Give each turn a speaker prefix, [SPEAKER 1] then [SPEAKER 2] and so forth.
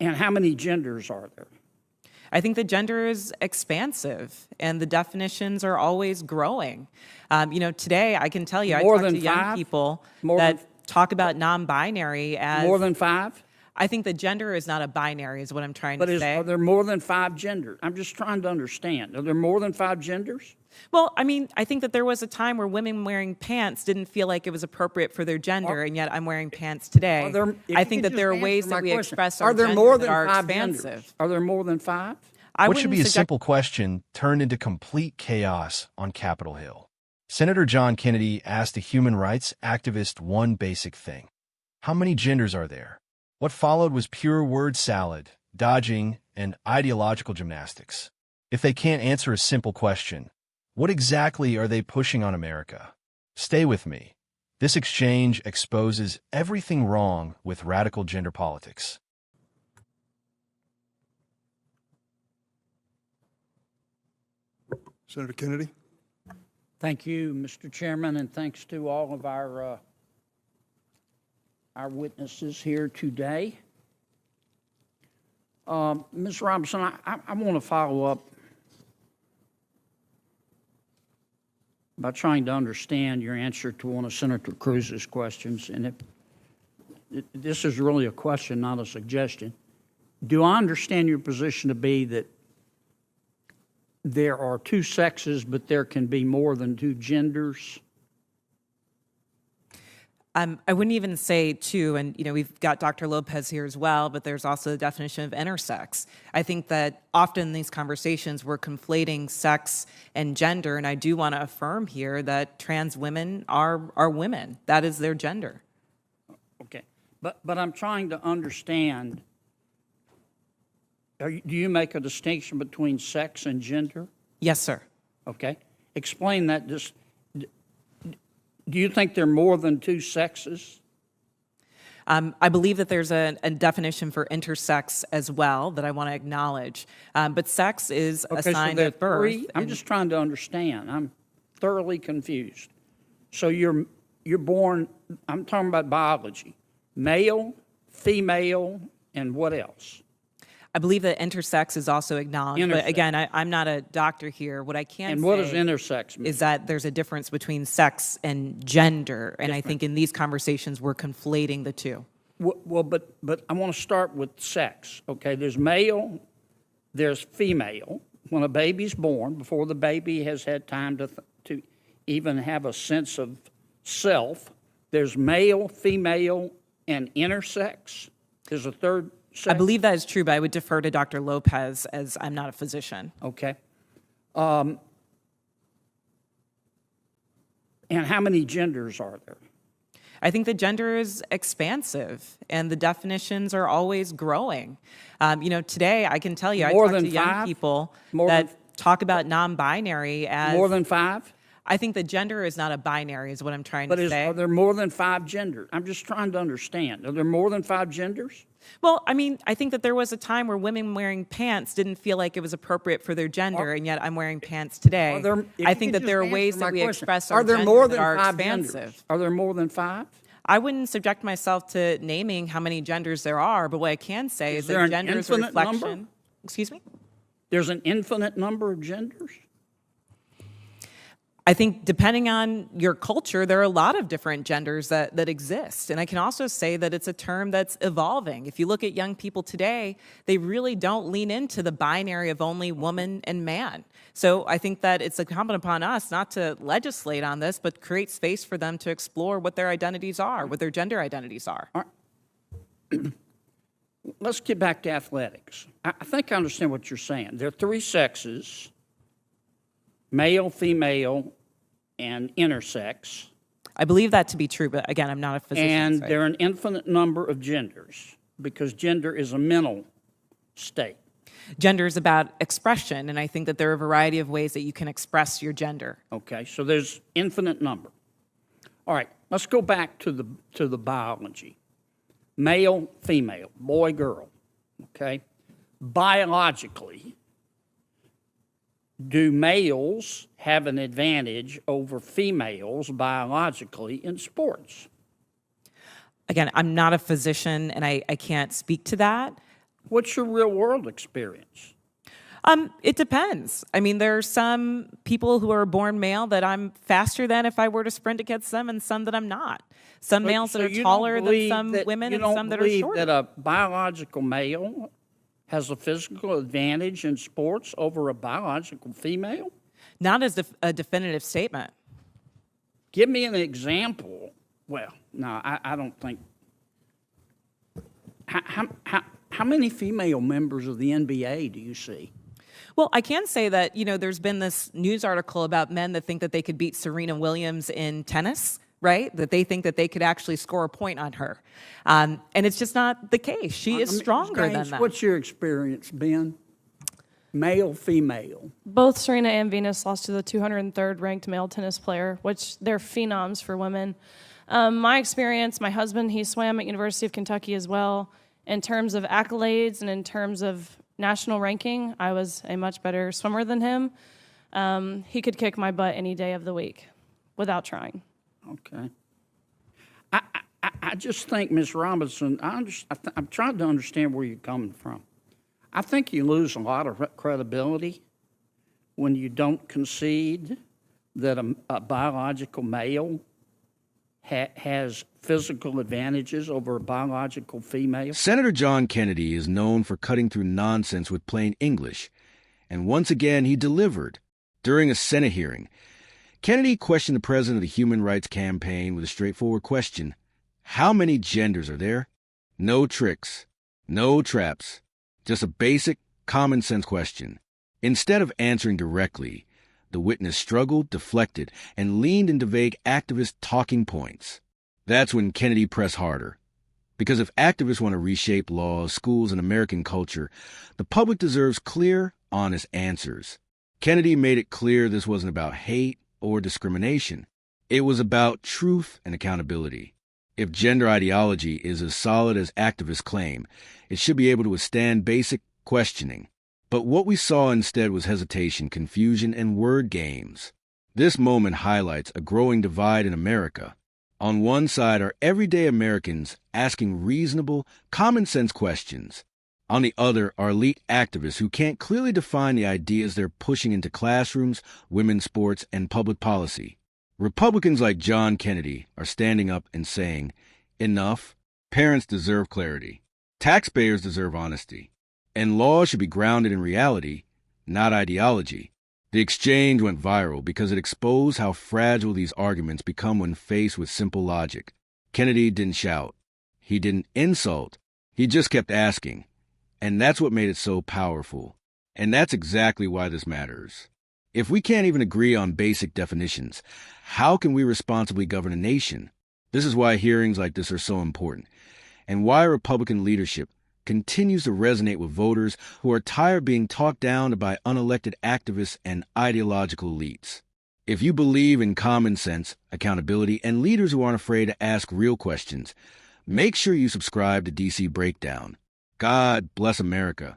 [SPEAKER 1] And how many genders are there?
[SPEAKER 2] I think the gender is expansive, and the definitions are always growing. Today I can tell you, I talk to young people that talk about non-binary as
[SPEAKER 1] more than 5.
[SPEAKER 2] I think the gender is not a binary, is what I'm trying to say.
[SPEAKER 1] Are there more than 5 genders? I'm just trying to understand. Are there more than 5 genders?
[SPEAKER 2] Well, I mean, I think that there was a time where women wearing pants didn't feel like it was appropriate for their gender, and yet I'm wearing pants today. I think that there are ways that we express our gender that are expansive.
[SPEAKER 1] Are there more than 5?
[SPEAKER 3] What should be a simple question turned into complete chaos on Capitol Hill? Senator John Kennedy asked a human rights activist one basic thing. How many genders are there? What followed was pure word salad, dodging, and ideological gymnastics. If they can't answer a simple question, what exactly are they pushing on America? Stay with me. This exchange exposes everything wrong with radical gender politics.
[SPEAKER 4] Senator Kennedy.
[SPEAKER 1] Thank you, Mr. Chairman, and thanks to all of our witnesses here today. Ms. Robinson, I want to follow up by trying to understand your answer to one of Senator Cruz's questions. And this is really a question, not a suggestion. Do I understand your position to be that there are 2 sexes, but there can be more than 2 genders?
[SPEAKER 2] I wouldn't even say 2, and we've got Dr. Lopez here as well, but there's also the definition of intersex. I think that often in these conversations we're conflating sex and gender, and I do want to affirm here that trans women are women. That is their gender.
[SPEAKER 1] Okay, but I'm trying to understand. Do you make a distinction between sex and gender?
[SPEAKER 2] Yes, sir.
[SPEAKER 1] Okay, explain that. Do you think there are more than 2 sexes?
[SPEAKER 2] I believe that there's a definition for intersex as well that I want to acknowledge. But sex is assigned at birth.
[SPEAKER 1] 3? I'm just trying to understand. I'm thoroughly confused. So you're born, I'm talking about biology, male, female, and what else?
[SPEAKER 2] I believe that intersex is also acknowledged, but again, I'm not a doctor here. What I can say
[SPEAKER 1] and what does intersex mean?
[SPEAKER 2] Is that there's a difference between sex and gender, and I think in these conversations we're conflating the 2.
[SPEAKER 1] Well, but I want to start with sex. Okay, there's male, there's female. When a baby's born, before the baby has had time to even have a sense of self, there's male, female, and intersex. There's a third.
[SPEAKER 2] I believe that is true, but I would defer to Dr. Lopez as I'm not a physician.
[SPEAKER 1] Okay. And how many genders are there?
[SPEAKER 2] I think the gender is expansive, and the definitions are always growing. Today I can tell you, I talk to young people that talk about non-binary as
[SPEAKER 1] more than 5.
[SPEAKER 2] I think the gender is not a binary, is what I'm trying to say.
[SPEAKER 1] Are there more than 5 genders? I'm just trying to understand. Are there more than 5 genders?
[SPEAKER 2] Well, I mean, I think that there was a time where women wearing pants didn't feel like it was appropriate for their gender, and yet I'm wearing pants today. I think that there are ways that we express our gender that are expansive.
[SPEAKER 1] Are there more than 5?
[SPEAKER 2] I wouldn't subject myself to naming how many genders there are, but what I can say is that gender is a reflection.
[SPEAKER 1] Number?
[SPEAKER 2] Excuse me?
[SPEAKER 1] There's an infinite number of genders?
[SPEAKER 2] I think depending on your culture, there are a lot of different genders that exist. And I can also say that it's a term that's evolving. If you look at young people today, they really don't lean into the binary of only woman and man. So I think that it's incumbent upon us not to legislate on this, but create space for them to explore what their identities are, what their gender identities are.
[SPEAKER 1] Let's get back to athletics. I think I understand what you're saying. There are 3 sexes, male, female, and intersex.
[SPEAKER 2] I believe that to be true, but again, I'm not a physician.
[SPEAKER 1] And there are an infinite number of genders because gender is a mental state.
[SPEAKER 2] Gender is about expression, and I think that there are a variety of ways that you can express your gender.
[SPEAKER 1] Okay, so there's infinite number. All right, let's go back to the biology. Male, female, boy, girl, okay? Biologically, do males have an advantage over females biologically in sports?
[SPEAKER 2] Again, I'm not a physician, and I can't speak to that.
[SPEAKER 1] What's your real world experience?
[SPEAKER 2] It depends. I mean, there are some people who are born male that I'm faster than if I were to sprint against them, and some that I'm not. Some males that are
[SPEAKER 1] you don't
[SPEAKER 2] taller than
[SPEAKER 1] believe
[SPEAKER 2] some
[SPEAKER 1] that-
[SPEAKER 2] women,
[SPEAKER 1] you
[SPEAKER 2] and
[SPEAKER 1] don't
[SPEAKER 2] some that are
[SPEAKER 1] believe
[SPEAKER 2] shorter.
[SPEAKER 1] that a biological male has a physical advantage in sports over a biological female?
[SPEAKER 2] Not as a definitive statement.
[SPEAKER 1] Give me an example. Well, no, I don't think. How many female members of the NBA do you see?
[SPEAKER 2] Well, I can say that, there's been this news article about men that think that they could beat Serena Williams in tennis, right? That they think that they could actually score a point on her. And it's just not the case. She is stronger than
[SPEAKER 1] James,
[SPEAKER 2] that.
[SPEAKER 1] What's your experience, Ben? Male, female.
[SPEAKER 4] Both Serena and Venus lost to the 203rd ranked male tennis player, which they're phenoms for women. My experience, my husband, he swam at University of Kentucky as well. In terms of accolades and in terms of national ranking, I was a much better swimmer than him. He could kick my butt any day of the week without trying.
[SPEAKER 1] Okay. I just think, Ms. Robinson, I'm trying to understand where you're coming from. I think you lose a lot of credibility when you don't concede that a biological male has physical advantages over a biological female.
[SPEAKER 3] Senator John Kennedy is known for cutting through nonsense with plain English, and once again he delivered. During a Senate hearing, Kennedy questioned the president of the Human Rights Campaign with a straightforward question. How many genders are there? No tricks, no traps, just a basic, common-sense question. Instead of answering directly, the witness struggled, deflected, and leaned into vague activist talking points. That's when Kennedy pressed harder. Because if activists want to reshape laws, schools, and American culture, the public deserves clear, honest answers. Kennedy made it clear this wasn't about hate or discrimination. It was about truth and accountability. If gender ideology is as solid as activists claim, it should be able to withstand basic questioning. But what we saw instead was hesitation, confusion, and word games. This moment highlights a growing divide in America. On one side are everyday Americans asking reasonable, common-sense questions. On the other are elite activists who can't clearly define the ideas they're pushing into classrooms, women's sports, and public policy. Republicans like John Kennedy are standing up and saying, enough, parents deserve clarity, taxpayers deserve honesty, and laws should be grounded in reality, not ideology. The exchange went viral because it exposed how fragile these arguments become when faced with simple logic. Kennedy didn't shout. He didn't insult. He just kept asking. And that's what made it so powerful. And that's exactly why this matters. If we can't even agree on basic definitions, how can we responsibly govern a nation? This is why hearings like this are so important, and why Republican leadership continues to resonate with voters who are tired of being talked down by unelected activists and ideological elites. If you believe in common sense, accountability, and leaders who aren't afraid to ask real questions, make sure you subscribe to DC Breakdown. God bless America.